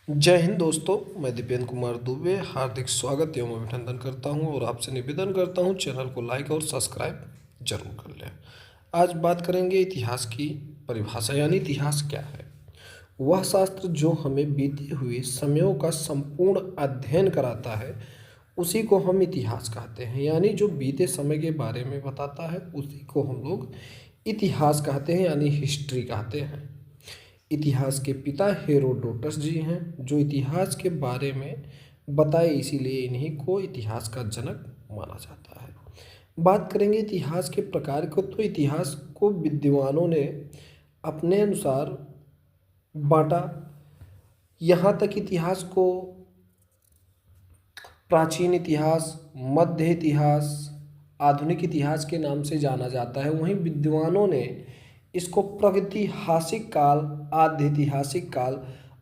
जय हिंद दोस्तों, मैं दीपेंद्र कुमार दुबे हार्दिक स्वागत एवं अभिनंदन करता हूं और आपसे निवेदन करता हूं चैनल को लाइक और सब्सक्राइब जरूर कर लें। आज बात करेंगे इतिहास की परिभाषा यानी इतिहास क्या है। वह शास्त्र जो हमें बीते हुए समयों का संपूर्ण अध्ययन कराता है उसी को हम इतिहास कहते हैं। यानी जो बीते समय के बारे में बताता है उसी को हम लोग इतिहास कहते हैं यानी हिस्ट्री कहते हैं। इतिहास के पिता हेरोडोटस जी हैं जो इतिहास के बारे में बताए, इसीलिए इन्हीं को इतिहास का जनक माना जाता है। बात करेंगे इतिहास के प्रकार को, तो इतिहास को विद्वानों ने अपने अनुसार बांटा। यहाँ तक इतिहास को प्राचीन इतिहास, मध्य इतिहास, आधुनिक इतिहास के नाम से जाना जाता है। वहीं विद्वानों ने इसको प्रागैतिहासिक काल, आध्यैतिहासिक काल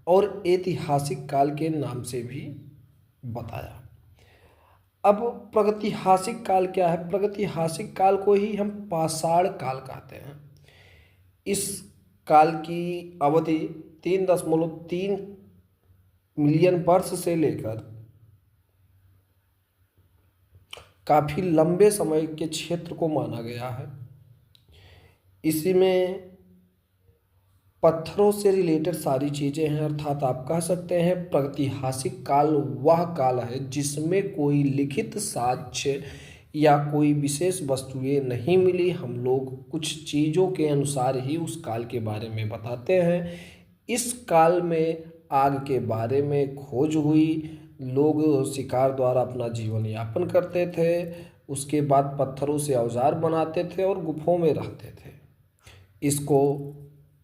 और ऐतिहासिक काल के नाम से भी बताया। अब प्रागैतिहासिक काल क्या है? प्रागैतिहासिक काल को ही हम पाषाण काल कहते हैं। इस काल की अवधि 3.3 मिलियन वर्ष से लेकर काफ़ी लंबे समय के क्षेत्र को माना गया है। इसी में पत्थरों से रिलेटेड सारी चीज़ें हैं, अर्थात आप कह सकते हैं प्रागैतिहासिक काल वह काल है जिसमें कोई लिखित साक्ष्य या कोई विशेष वस्तुएं नहीं मिली। हम लोग कुछ चीज़ों के अनुसार ही उस काल के बारे में बताते हैं। इस काल में आग के बारे में खोज हुई, लोग शिकार द्वारा अपना जीवन यापन करते थे, उसके बाद पत्थरों से औजार बनाते थे और गुफाओं में रहते थे। इसको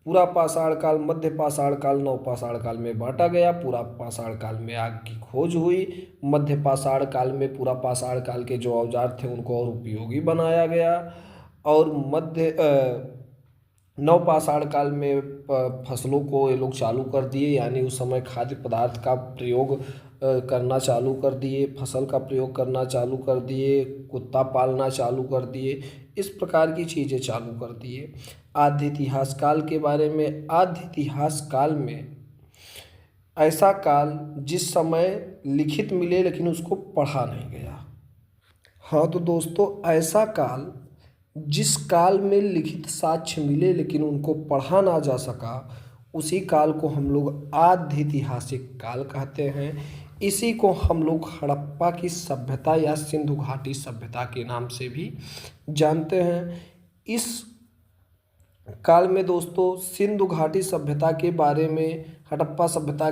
पूरा पाषाण काल, मध्य पाषाण काल, नव पाषाण काल में बांटा गया। पूरा पाषाण काल में आग की खोज हुई, मध्य पाषाण काल में पूरा पाषाण काल के जो औजार थे उनको और उपयोगी बनाया गया, और नव पाषाण काल में फसलों को ये लोग चालू कर दिए, यानी उस समय खाद्य पदार्थ का प्रयोग करना चालू कर दिए, फसल का प्रयोग करना चालू कर दिए, कुत्ता पालना चालू कर दिए, इस प्रकार की चीज़ें चालू कर दिए। आद्य इतिहास काल के बारे में, आद्य इतिहास काल में ऐसा काल जिस समय लिखित मिले लेकिन उसको पढ़ा नहीं गया। हाँ तो दोस्तों, ऐसा काल जिस काल में लिखित साक्ष्य मिले लेकिन उनको पढ़ा ना जा सका, उसी काल को हम लोग आद्य ऐतिहासिक काल कहते हैं। इसी को हम लोग हड़प्पा की सभ्यता या सिंधु घाटी सभ्यता के नाम से भी जानते हैं। इस काल में दोस्तों सिंधु घाटी सभ्यता के बारे में, हड़प्पा सभ्यता